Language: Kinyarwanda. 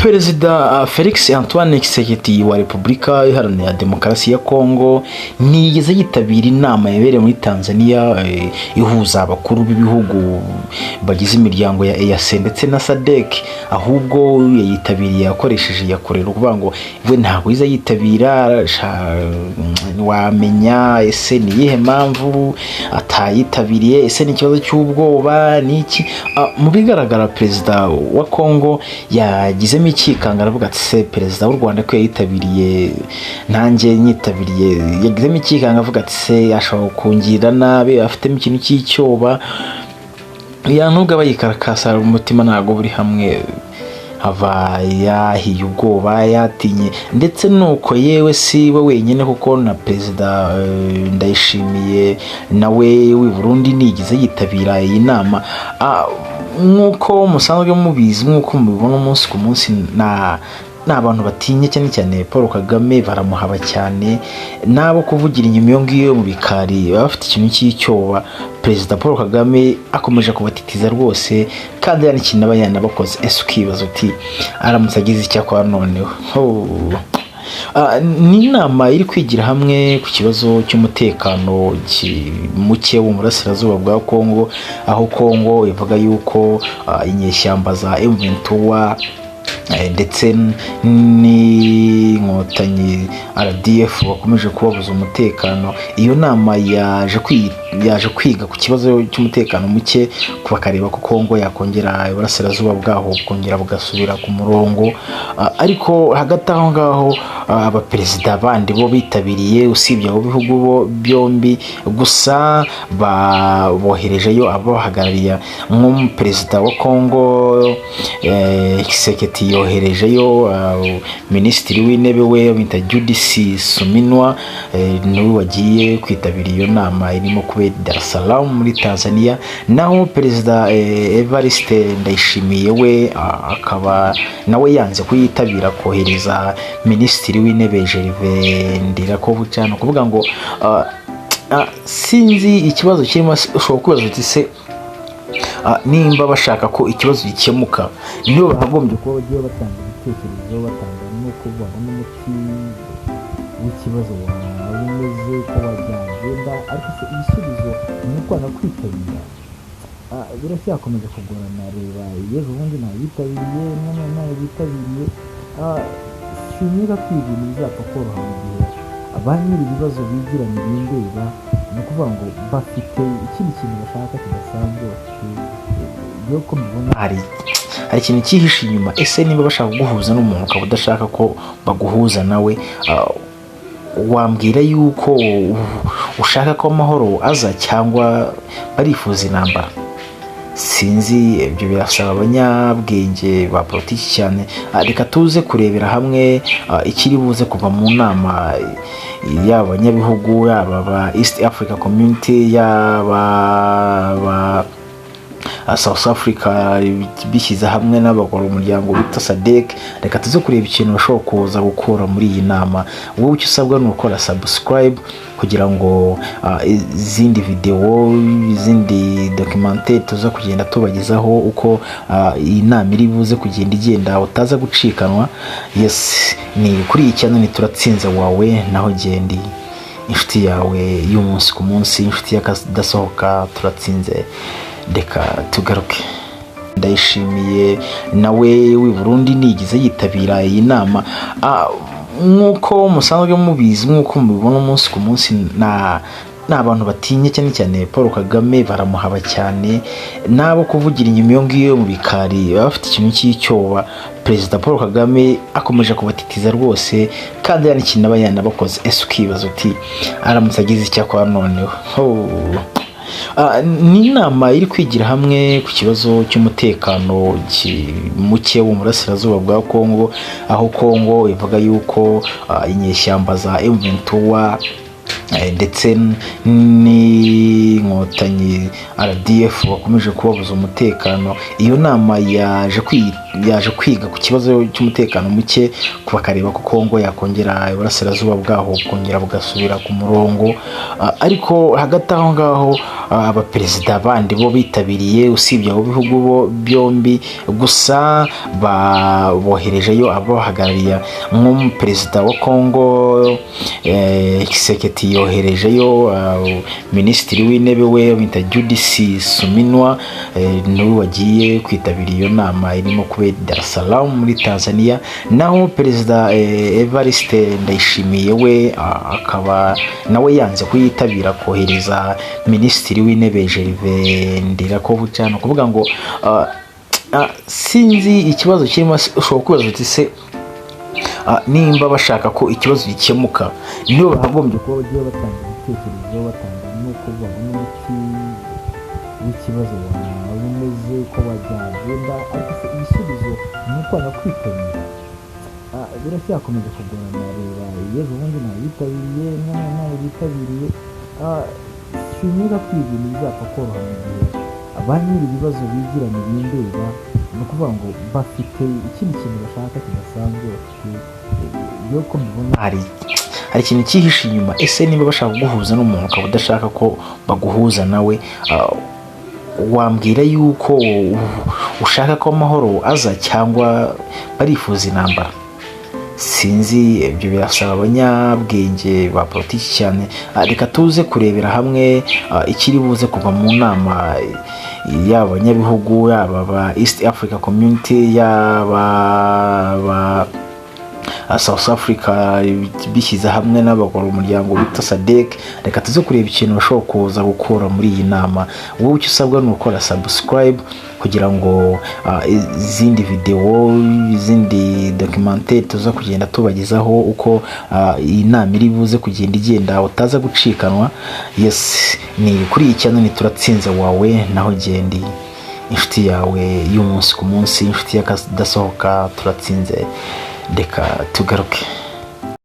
Perezida Felix Antoine Tshisekedi wa Repubulika Iharanira Demokarasi ya Kongo nigeze yitabira inama yabereye muri Tanzania ihuza abakuru b'ibihugu bagize imiryango ya EAC ndetse na SADC, ahubwo yayitabiriye akoresheje yakorera kuvuga ngo we ntabwo iza yitabira. Wamenya ese ni yihe mpamvu atayitabiriye? Ese ni ikibazo cy'ubwoba niki? Mu bigaragara perezida wa Kongo yagizemo ikikanga, aravuga ati se perezida w'u Rwanda ko yayitabiriye nanjye nyitabiriye. Yagizemo ikikanga avuga ati se ashobora kungira nabi, afitemo ikintu cy'icyoba. Nubwo abayikarakasa umutima ntago buri hamwe, ava yahiye ubwoba, yatinye. Ndetse nuko yewe si we wenyine, kuko na perezida Ndayishimiye nawe w'i Burundi nigize yitabira iyi nama. Nkuko musanzwe mubizi, nkuko mubibona umunsi ku munsi, n'abantu batinye cyane cyane Paul Kagame, baramuhaba cyane. Nabo kuvugira inyuma iyo ngiyo mu bikari bafite ikintu cy'icyoba. Perezida Paul Kagame akomeje kubatitiza rwose, kandi yani ikintu aba yanabakoze. Ese ukibaza uti aramutse agize icyakora noneho? Ni inama iri kwigira hamwe ku kibazo cy'umutekano muke wo mu burasirazuba bwa Kongo, aho Kongo ivuga yuko inyeshyamba za M23 ndetse n'inkotanyi RDF bakomeje kubabuza umutekano. Iyo nama yaje kwiga ku kibazo cy'umutekano muke, bakareba ko Kongo yakongera iburasirazuba bwaho bukongera bugasubira ku murongo. Ariko hagati aho ngaho abaperezida bandi bo bitabiriye, usibye abo bihugu byombi, gusa boherejeyo abahagarariye. Nk'umuperezida wa Kongo Tshisekedi yoherejeyo minisitiri w'intebe we bita Judith Suminwa, niwe wagiye kwitabira iyo nama irimo kubera Dar es Salaam muri Tanzania. Naho perezida Evariste Ndayishimiye we akaba nawe yanze kuyitabira, kohereza minisitiri w'intebe Gervais Ndirakobuca. No kuvuga ngo sinzi ikibazo kirimo. Ushobora kwibaza uti se nimba bashaka ko ikibazo gikemuka, niyo bagombye kuba bagiye batanga ibitekerezo, batanga no kuvuga n'umuti w'ikibazo waba umeze ko wagenda. Ariko se ibisubizo ni uko kwitabira biracyakomeje kugorana. Reba yejo ubundi nayitabiriye, none bitabiriye. Sinyira kwiga bizapfa koroha mu gihe abanyiri ibibazo bigiranye bindeba. Ni ukuvuga ngo bafite ikindi kintu bashaka kidasanzwe. Yuko mbona hari ikintu cyihishe inyuma. Ese niba bashaka guhuza n'umuntu ukaba udashaka ko baguhuza nawe, wambwira yuko ushaka ko amahoro aza cyangwa barifuza intambara? Sinzi, ibyo birasaba abanyabwenge ba politiki cyane. Reka tuze kurebera hamwe ikiri buze kuva mu nama y'aba banyabihugu, yaba ba East Africa Community, yaba South Africa bishyize hamwe n'abakora umuryango bita SADC. Reka tuze kureba ikintu bashobora kuza gukora muri iyi nama. Wowe icyo usabwa ni ukora subscribe kugira ngo izindi video, izindi documentaire tuza kugenda tubagezaho uko iyi nama iri buze kugenda igenda, utaza gucikanwa. Yes, ni kuri iyi channel ni Turatsinze wawe, naho gendi inshuti yawe y'umunsi ku munsi, inshuti y'akadasohoka Turatsinze. Reka tugaruke. Ndayishimiye nawe w'i Burundi nigize yitabira iyi nama. Nkuko musanzwe mubizi, nkuko mubibona umunsi ku munsi, n'abantu batinye cyane cyane Paul Kagame, baramuhaba cyane. Nabo kuvugira inyuma iyo ngiyo mu bikari bafite ikintu cy'icyoba. Perezida Paul Kagame akomeje kubatitiza rwose, kandi yani ikintu aba yanabakoze. Ese ukibaza uti aramutse agize icyakora noneho? Ni inama iri kwigira hamwe ku kibazo cy'umutekano muke wo mu burasirazuba bwa Kongo, aho Kongo ivuga yuko inyeshyamba za M23 ndetse n'inkotanyi RDF bakomeje kubabuza umutekano. Iyo nama yaje kwiga ku kibazo cy'umutekano muke bakareba ko Kongo yakongera iburasirazuba bwaho kongera bugasubira ku murongo. Ariko hagati aho ngaho abaperezida bandi bo bitabiriye usibye abo bihugu byombi gusa boherejeyo abahagarariye nk'umuperezida wa Kongo Tshisekedi yoherejeyo minisitiri w'intebe we bita Judith Suminwa niwe wagiye kwitabira iyo nama irimo kubera Dar es Salaam muri Tanzania. Naho perezida Evariste Ndayishimiye we akaba nawe yanze kuyitabira kohereza minisitiri w'intebe Gervais Ndirakobucana kuvuga ngo sinzi ikibazo kirimo. Ushobora kwibaza uti se nimba bashaka ko ikibazo gikemuka nibo bagombye kuba bagiye batanga ibitekerezo batanga nuko babona umuti w'ikibazo bumeze ko byagenda. Ariko ibisubizo ni uko nakwitabira biracyakomeza kugorana. Reba yewe ubundi nabitabiriye nawe bitabiriye sinira kwiga bizapfa koroha mu gihe abanyiri ibibazo bigira mu bindeba. Ni ukuvuga ngo bafite ikindi kintu bashaka kidasanzwe, yo ko mbibona hari ikintu cyihishe inyuma. Ese niba bashaka guhuza n'umuntu ukaba udashaka ko baguhuza nawe, wambwira yuko ushaka ko amahoro aza cyangwa barifuza intambara? Sinzi, ibyo birasaba abanyabwenge ba politiki cyane. Reka tuze kurebera hamwe ikiri buze kuva mu nama yaba abanyabihugu, yaba ba East Africa Community, yaba South Africa bishyize hamwe n'abakora umuryango bita SADC. Reka tuze kureba ikintu bashobora kuza gukora muri iyi nama. Wowe icyo usabwa ni ukora subscribe kugira ngo izindi video, izindi documentaire tuza kugenda tubagezaho uko iyi nama iri buze kugenda igenda utaza gucikanwa. Yes, ni kuri iyi channel Turatsinze wawe, naho gendi inshuti yawe y'umunsi ku munsi, inshuti y'akadasohoka Turatsinze. Reka tugaruke.